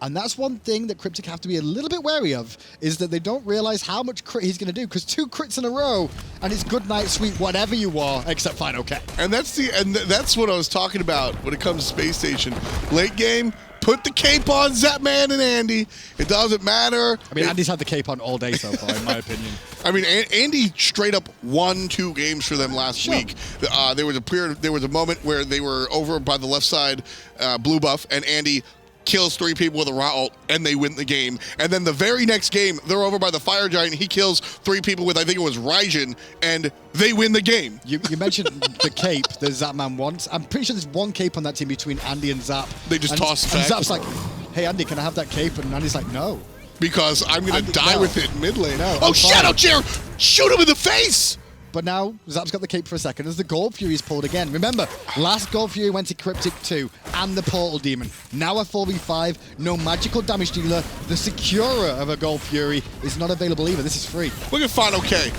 And that's one thing that Cryptic have to be a little bit wary of, is that they don't realize how much crit he's going to do, because 2 crits in a row, and it's good night, sweet, whatever you are, except fine, okay. And that's what I was talking about when it comes to Space Station. Late game, put the cape on Zapman and Andy. It doesn't matter. I mean, Andy's had the cape on all day so far, in my opinion. I mean, Andy straight up won 2 games for them last week. There was a moment where they were over by the left side blue buff, and Andy kills 3 people with a raw ult, and they win the game. And then the very next game, they're over by the Fire Giant. He kills 3 people with, I think it was Raijin, and they win the game. You mentioned the cape that Zapman wants. I'm pretty sure there's 1 cape on that team between Andy and Zap. They just toss it and back. Zap's like, hey, Andy, can I have that cape? And Andy's like, no. Because I'm going to die with it in mid lane. No, oh, Shadow Chair! Shoot him in the face! But now, Zap's got the cape for a second as the Gold Fury's pulled again. Remember, last Gold Fury went to Cryptic 2 and the Portal Demon. Now a 4v5, no magical damage dealer. The securer of a Gold Fury is not available either. This is free. Look at Final K.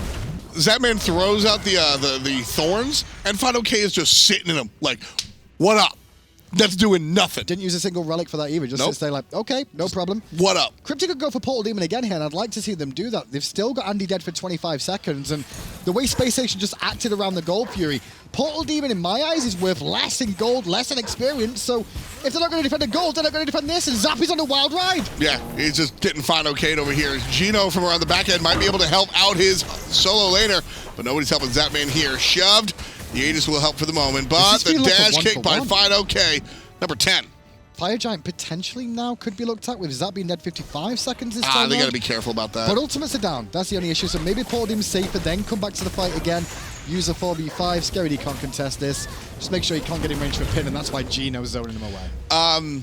Zapman throws out the thorns, and Final K is just sitting in them like, what up? That's doing nothing. Didn't use a single relic for that either. Just sits there like, okay, no problem. What up? Cryptic could go for Portal Demon again here, and I'd like to see them do that. They've still got Andy dead for 25 seconds, and the way Space Station just acted around the Gold Fury, Portal Demon, in my eyes, is worth less in gold, less in experience, so if they're not going to defend the gold, they're not going to defend this, and Zappy's on a wild ride. Yeah, he's just getting Final K'd over here. Gino from around the back end might be able to help out his solo laner, but nobody's helping Zapman here. Shoved. The Aegis will help for the moment, but the dash kick by Final K. Number 10. Fire Giant potentially now could be looked at with Zap being dead 55 seconds this time. They got to be careful about that. But ultimates are down. That's the only issue. So maybe Portal Demon's safer, then come back to the fight again. Use a 4v5. Scary D can't contest this. Just make sure he can't get in range for a pin, and that's why Gino's zoning him away.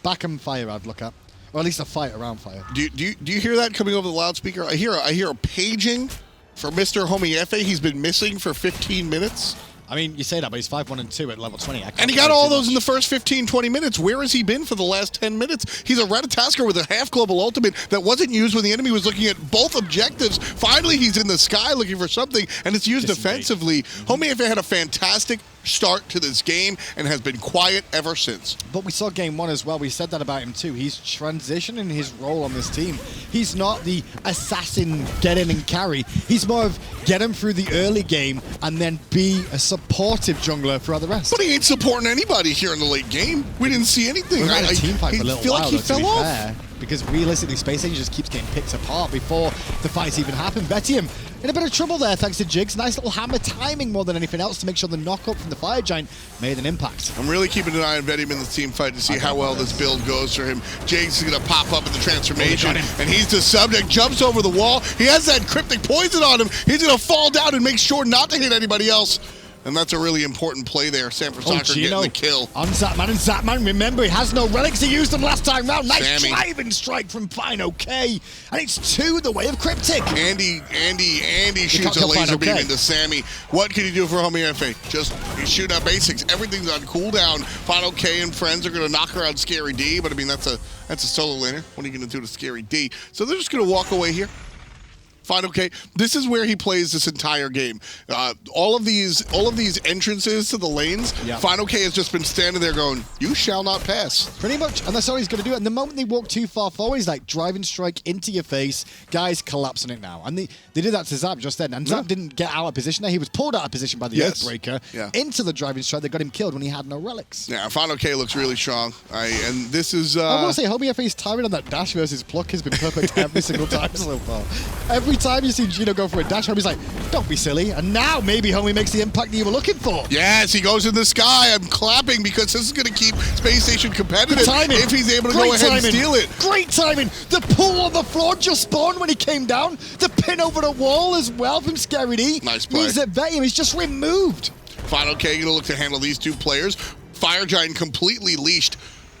Back and Fire I'd look at. Or at least a fight around Fire. Do you hear that coming over the loudspeaker? I hear a paging for Mr. Homiefe. He's been missing for 15 minutes. I mean, you say that, but he's 5-1 and 2 at level 20. And he got all those in the first 15, 20 minutes. Where has he been for the last 10 minutes? He's a Ratatasker with a half global ultimate that wasn't used when the enemy was looking at both objectives. Finally, he's in the sky looking for something, and it's used defensively. Homiefe had a fantastic start to this game and has been quiet ever since. But we saw game one as well. We said that about him too. He's transitioning his role on this team. He's not the assassin, get in and carry. He's more of get him through the early game and then be a supportive jungler throughout the rest. But he ain't supporting anybody here in the late game. We didn't see anything. We had a team fight for a little while, like he fell off. Because realistically, Space Age just keeps getting picked apart before the fights even happen. Vetium in a bit of trouble there thanks to Jigs. Nice little hammer timing more than anything else to make sure the knock-up from the Fire Giant made an impact. I'm really keeping an eye on Vetium in the team fight to see how well this build goes for him. Jigs is going to pop up in the transformation, and he's the subject. Jumps over the wall. He has that cryptic poison on him. He's going to fall down and make sure not to hit anybody else. And that's a really important play there. Sanford Soccer getting the kill. On Zapman, and Zapman, remember, he has no relics. He used them last time round. Nice driving strike from Final K. And it's 2 the way of Cryptic. Andy shoots a laser beam into Sammy. What can you do for Homiefe? Just shoot out basics. Everything's on cooldown. Final K and friends are going to knock around Scary D, but I mean, that's a solo laner. What are you going to do to Scary D? So they're just going to walk away here. Final K. This is where he plays this entire game. All of these entrances to the lanes, Final K has just been standing there going, "You shall not pass." Pretty much, and that's all he's going to do. And the moment they walk too far forward, he's like driving strike into your face. Guys, collapsing it now. And they did that to Zap just then. And Zap didn't get out of position there. He was pulled out of position by the Earthbreaker into the driving strike that got him killed when he had no relics. Yeah, Final K looks really strong. And this is... I want to say, Homiefe's timing on that dash versus Pluck has been perfect every single time so far. Every time you see Gino go for a dash, Homie's like, don't be silly. And now maybe Homie makes the impact that you were looking for. Yes, he goes in the sky. I'm clapping because this is going to keep Space Station competitive if he's able to go ahead and steal it. Great timing. The pull on the floor just spawned when he came down. The pin over the wall as well from Scary D. Nice play. He's at Vetium. He's just removed. Final K going to look to handle these two players. Fire Giant completely leashed.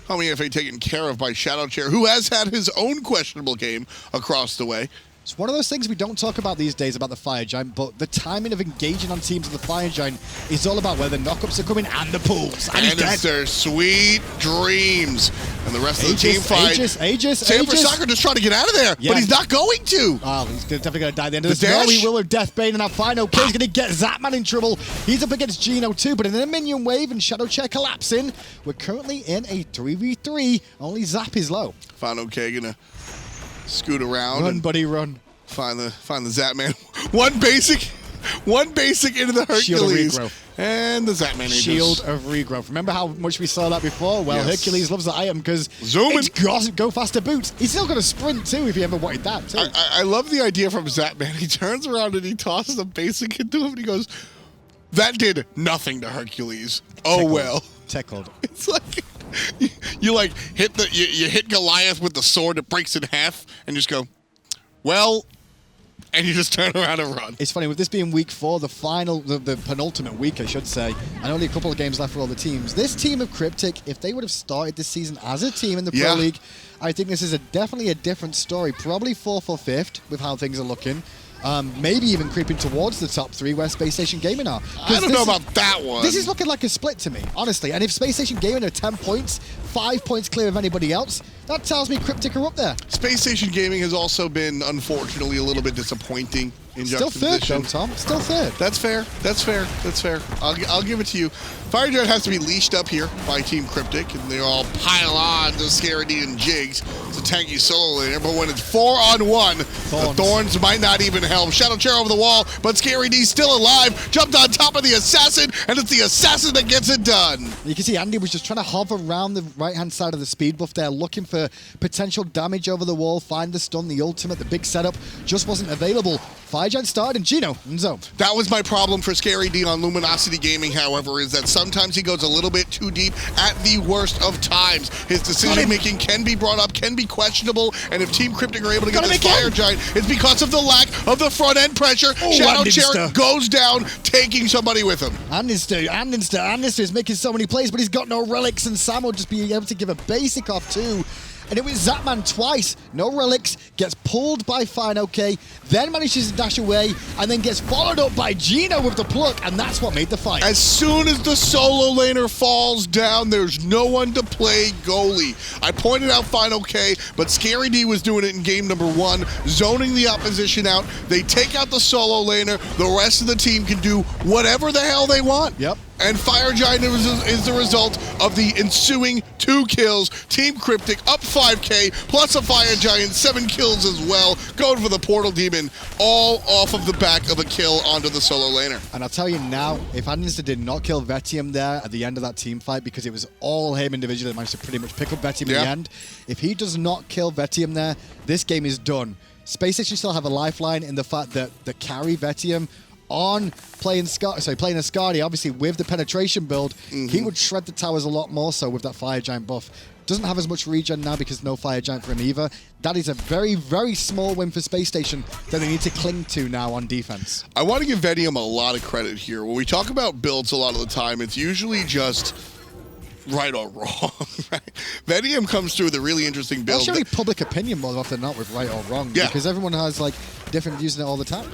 Homiefe taken care of by Shadow Chair, who has had his own questionable game across the way. It's one of those things we don't talk about these days about the Fire Giant, but the timing of engaging on teams of the Fire Giant is all about where the knockups are coming and the pulls. And it's their sweet dreams. And the rest of the team fight. Sanford Soccer just trying to get out of there, but he's not going to. Oh, he's definitely going to die at the end of this. No, he will with Deathbane, and now Final K is going to get Zapman in trouble. He's up against Gino too, but in a minion wave and Shadow Chair collapsing, we're currently in a 3v3. Only Zap is low. Final K going to scoot around. Run, buddy, run. Find the Zapman. One basic into the Hercules. Shield of regrowth. And the Zapman Shield of regrowth. Remember how much we saw that before? Well, Hercules loves the item because it's go faster boots. He's still going to sprint too if he ever wanted that too. I love the idea from Zapman. He turns around and he tosses a basic into him and he goes, that did nothing to Hercules. Oh, well. Tickled. It's like... You hit Goliath with the sword that breaks in half and just go, well, and you just turn around and run. It's funny, with this being week 4, the penultimate week, I should say, and only a couple of games left for all the teams. This team of Cryptic, if they would have started this season as a team in the Pro League, I think this is definitely a different story. Probably 4th or 5th with how things are looking. Maybe even creeping towards the top 3 where Space Station Gaming are. I don't know about that one. This is looking like a split to me, honestly. And if Space Station Gaming are 10 points, 5 points clear of anybody else, that tells me Cryptic are up there. Space Station Gaming has also been, unfortunately, a little bit disappointing in Still third, juxtaposition. though, Tom. Still third. That's fair. That's fair. That's fair. I'll give it to you. Fire Giant has to be leashed up here by Team Cryptic, and they all pile on to Scary D and Jigs. It's a tanky solo laner, but when it's 4-on-1, the Thorns might not even help. Shadow Chair over the wall, but Scary D's still alive. Jumped on top of the Assassin, and it's the Assassin that gets it done. You can see Andy was just trying to hover around the right-hand side of the speed buff there, looking for potential damage over the wall, find the stun, the ultimate, the big setup, just wasn't available. Fire Giant started, and Gino in zone. That was my problem for Scary D on Luminosity Gaming, however, is that sometimes he goes a little bit too deep at the worst of times. His decision-making can be brought up, can be questionable, and if Team Cryptic are able to get this Fire Giant, it's because of the lack of the front-end pressure. Shadow Chair goes down, taking somebody with him. Annister is making so many plays, but he's got no relics, and Sam will just be able to give a basic off too. And it was Zapman twice. No relics, gets pulled by FineOK, then manages to dash away, and then gets followed up by Gino with the pluck, and that's what made the fight. As soon as the solo laner falls down, there's no one to play goalie. I pointed out FineOK, but Scary D was doing it in game number 1, zoning the opposition out. They take out the solo laner. The rest of the team can do whatever the hell they want. Yep. And Fire Giant is the result of the ensuing 2 kills. Team Cryptic up 5K, plus a Fire Giant, 7 kills as well. Going for the Portal Demon, all off of the back of a kill onto the solo laner. And I'll tell you now, if Annister did not kill Vetium there at the end of that team fight, because it was all him individually that managed to pretty much pick up Vetium in the end, if he does not kill Vetium there, this game is done. Space Station still have a lifeline in the fact that the carry Vetium on playing Ascardi, obviously with the penetration build, he would shred the towers a lot more so with that Fire Giant buff. Doesn't have as much regen now because no Fire Giant for him either. That is a very, very small win for Space Station that they need to cling to now on defense. I want to give Vetium a lot of credit here. When we talk about builds a lot of the time, it's usually just right or wrong. Right? Vetium comes through with a really interesting build. That's really public opinion more often than not with right or wrong. Yeah. Because everyone has like different views on it all the time.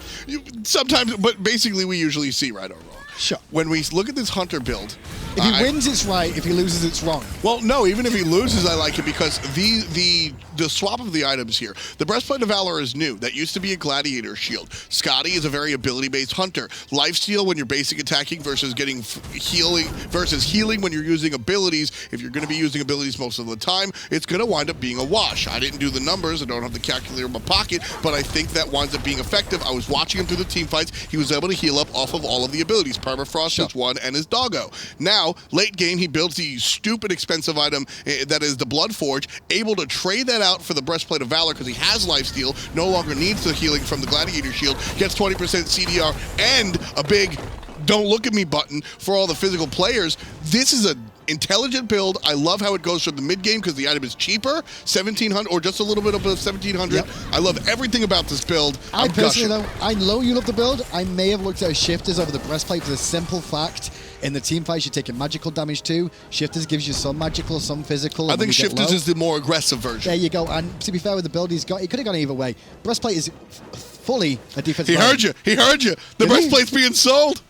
Sometimes, but basically we usually see right or wrong. Sure. When we look at this Hunter build, if he wins, it's right. If he loses, it's wrong. Well, no, even if he loses, I like it because the swap of the items here. The Breastplate of Valor is new. That used to be a Gladiator shield. Scotty is a very ability-based hunter. Lifesteal when you're basic attacking versus getting healing when you're using abilities. If you're going to be using abilities most of the time, it's going to wind up being a wash. I didn't do the numbers. I don't have the calculator in my pocket, but I think that winds up being effective. I was watching him through the team fights. He was able to heal up off of all of the abilities. Permafrost is one, and his Doggo. Now, late game, he builds the stupid expensive item that is the Blood Forge, able to trade that out for the Breastplate of Valor because he has lifesteal, no longer needs the healing from the Gladiator shield, gets 20% CDR, and a big don't look at me button for all the physical players. This is an intelligent build. I love how it goes for the mid game because the item is cheaper, 1,700 or just a little bit above 1,700. Yep. I love everything about this build. I personally, though, I know you love the build. I may have looked at Shifters over the Breastplate for the simple fact in the team fights you're taking magical damage too. Shifters gives you some magical, some physical. I think Shifters is the more aggressive version. There you go. And to be fair with the build he could have gone either way. Breastplate is fully a defensive. He heard you. He heard you. The Breastplate's being sold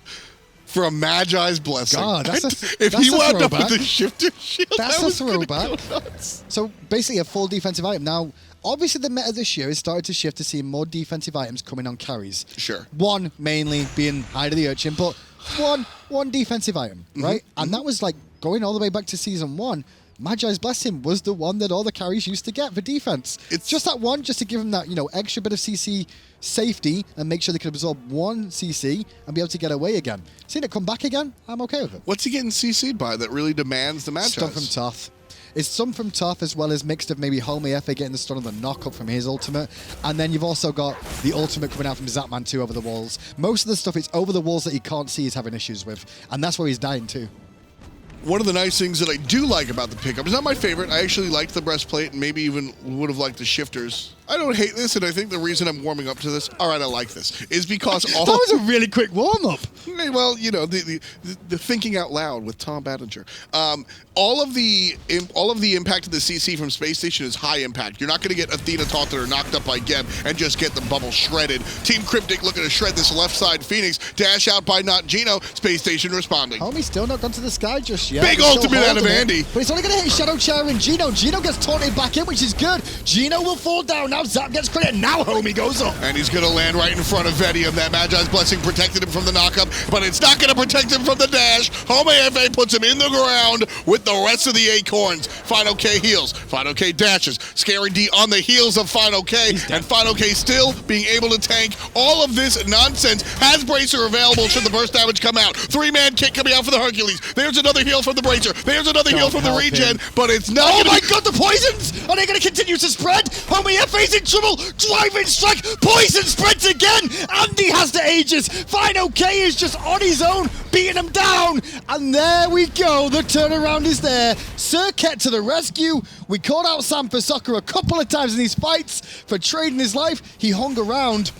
for a Magi's blessing. God, if he wound up with the Shifter shield, that's a throwback. So basically a full defensive item. Now, obviously the meta this year has started to shift to seeing more defensive items coming on carries. Sure. One mainly being Hide of the Urchin, but one defensive item, right? And that was like going all the way back to season 1. Magi's Blessing was the one that all the carries used to get for defense. It's just that one, just to give them that, extra bit of CC safety and make sure they could absorb 1 CC and be able to get away again. Seeing it come back again, I'm okay with it. What's he getting CC'd by that really demands the Magi's? Stuff from Tough. It's some from Tough as well as mixed of maybe Homie Efe getting the stun on the knock-up from his ultimate. And then you've also got the ultimate coming out from Zapman 2 over the walls. Most of the stuff it's over the walls that he can't see he's having issues with. And that's where he's dying too. One of the nice things that I do like about the pickup, it's not my favorite, I actually liked the Breastplate and maybe even would have liked the Shifters. I don't hate this, and I think the reason I'm warming up to this, all right, I like this, is because all... That was a really quick warm-up. Well, the thinking out loud with Tom Battinger. All of the impact of the CC from Space Station is high impact. You're not going to get Athena taunted or knocked up by Geb and just get the bubble shredded. Team Cryptic looking to shred this left side Phoenix. Dash out by not Gino. Space Station responding. Homie still not gone to the sky just yet. Big ultimate out of Andy. But it's only going to hit Shadow Chair and Gino. Gino gets taunted back in, which is good. Gino will fall down. Now around. Zap gets credit. Now Homie goes up. And he's going to land right in front of Vedium. That Magi's Blessing protected him from the knockup, but it's not going to protect him from the dash. Home FA puts him in the ground with the rest of the Acorns. Final K heals. Final K dashes. Scary D on the heels of Final K. And Final K still being able to tank all of this nonsense. Has Bracer available should the burst damage come out. 3-man kick coming out for the Hercules. There's another heal from the Bracer. There's another heal from the regen, but it's not Oh my god, the poisons! Are they going to continue to spread? Homie FA's in trouble. Driving strike. Poison spreads again. Andy has the Aegis. Final K is just on his own, beating him down. And there we go. The turnaround is there. Circuit to the rescue. We called out Sam for soccer a couple of times in these fights for trading his life. He hung around.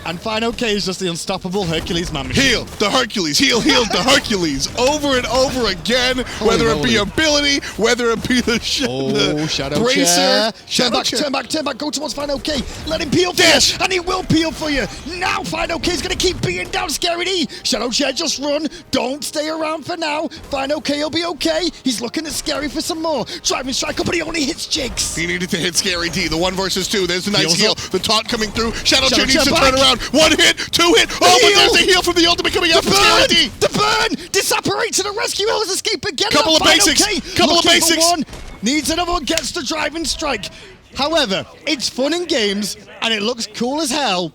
And Final K is just the unstoppable Hercules man machine. Heal the Hercules, heal the Hercules, over and over again, whether it be ability, whether it be the Shadow Bracer. Turn back, go towards Final K. Let him peel Dash. for you, and he will peel for you. Now Final K is going to keep beating down Scary D. Shadow Chair, just run. Don't stay around for now. Final K will be okay. He's looking at Scary for some more. Driving strike, but he only hits Jigs. He needed to hit Scary D, the 1 versus 2. There's a nice Heals heal. up. The taunt coming through. Shadow Chair needs Chair to back. turn around. 1 hit, 2 hit. Oh, but there's a heal from the ultimate coming out from Scary D. The burn! Disapparate to the rescue. He'll escape again. Couple of basics. Couple of Looking basics. for one. Needs another one. Gets the driving strike. However, it's fun in games, and it looks cool as hell,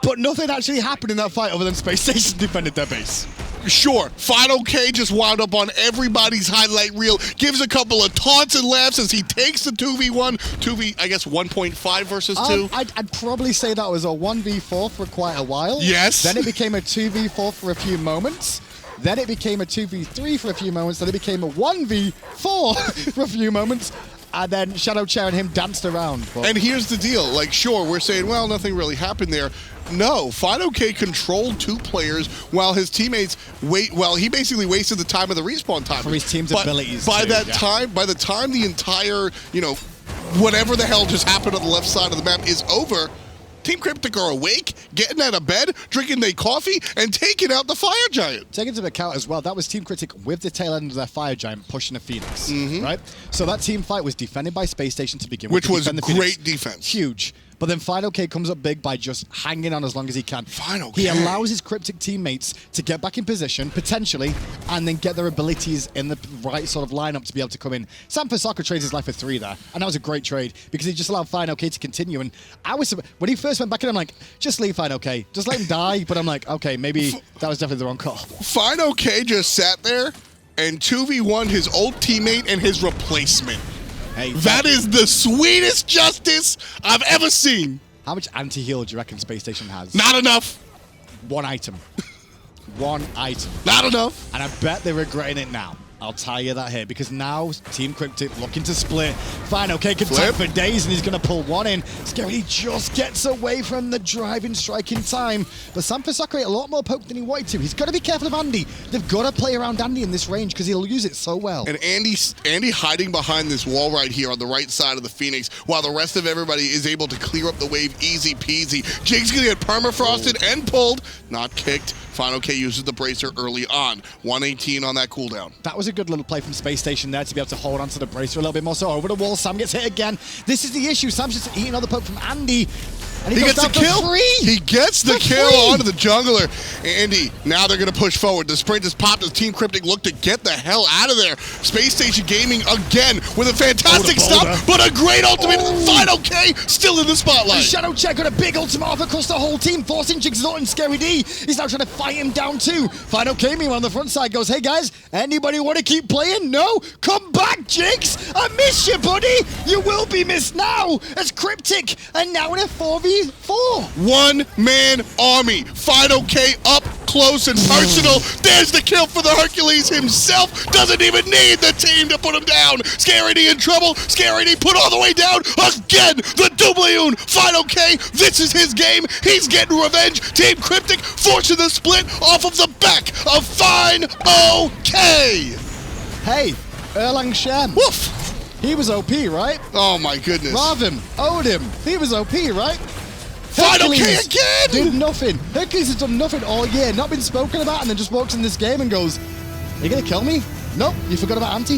but nothing actually happened in that fight other than Space Station defended their base. Sure, Final K just wound up on everybody's highlight reel, gives a couple of taunts and laughs as he takes the 2v1, I guess 1.5 versus 2. I'd probably say that was a 1v4 for quite a while. Yes. Then it became a 2v4 for a few moments. Then it became a 2v3 for a few moments. Then it became a 1v4 for a few moments. And then Shadow Chair and him danced around. But And here's the deal. Like, sure, we're saying, well, nothing really happened there. No, Final K controlled 2 players while his teammates he basically wasted the time of the respawn time. For his team's abilities. By too, the time the entire, whatever the hell just happened on the left side of the map is over, Team Cryptic are awake, getting out of bed, drinking their coffee, and taking out the Fire Giant. Take into account as well, that was Team Critic with the tail end of their Fire Giant pushing a Phoenix, right? So that team fight was defended by Space Station to begin with. Which was defend the Phoenix. great defense. Huge. But then Final K comes up big by just hanging on as long as he can. Final He K. allows his Cryptic teammates to get back in position, potentially, and then get their abilities in the right sort of lineup to be able to come in. Sam for Soccer trades his life for 3 there, and that was a great trade because he just allowed Final K to continue. And when he first went back in, I'm like, just leave Final K. Just let him die. But I'm like, okay, maybe that was definitely the wrong call. Final K just sat there and 2v1 his old teammate and his replacement. Hey, That is the sweetest justice I've ever seen. how much anti-heal do you reckon Space Station has? Not enough. 1 item. 1 item. Not enough. And I bet they're regretting it now. I'll tell you that here, because now Team Cryptic looking to split. Final K can Flip. tank for days, and he's going to pull 1 in. Scary just gets away from the driving strike in time. But Sam for Soccer ate a lot more poke than he wanted to. He's got to be careful of Andy. They've got to play around Andy in this range because he'll use it so well. And Andy hiding behind this wall right here on the right side of the Phoenix, while the rest of everybody is able to clear up the wave easy peasy. Jake's gonna get permafrosted and pulled, not kicked. Final K uses the bracer early on. 118 on that cooldown. That was a good little play from Space Station there to be able to hold on to the bracer a little bit more. So over the wall, Sam gets hit again. This is the issue. Sam's just eating another poke from Andy. And He goes gets the down for kill. free. He gets the For kill free. onto the jungler. Andy, now they're going to push forward. The sprint is popped as Team Cryptic look to get the hell out of there. Space Station Gaming again with a fantastic Boulder. stop, but a great ultimate. Final K still in the spotlight. And Shadow Check got a big ultimate off across the whole team, forcing Jigsaw and Scary D. He's now trying to fight him down too. Final K, meanwhile, on the front side goes, hey guys, anybody want to keep playing? No? Come back, Jigs! I miss you, buddy! You will be missed now as Cryptic, and now in a 4v4. One-man army. Final K up close and personal. There's the kill for the Hercules himself. Doesn't even need the team to put him down. Scary D in trouble. Scary D put all the way down. Again, the Doubleune. Final K, this is his game. He's getting revenge. Team Cryptic forcing the split off of the back of Final K. Hey, Erlang Shem. Woof. He was OP, right? Oh my goodness. Marvin, Odin, he was OP, right? Final K Hercules again. did nothing. Hercules has done nothing all year, not been spoken about, and then just walks in this game and goes, are you going to kill me? Nope, you forgot about anti-heal.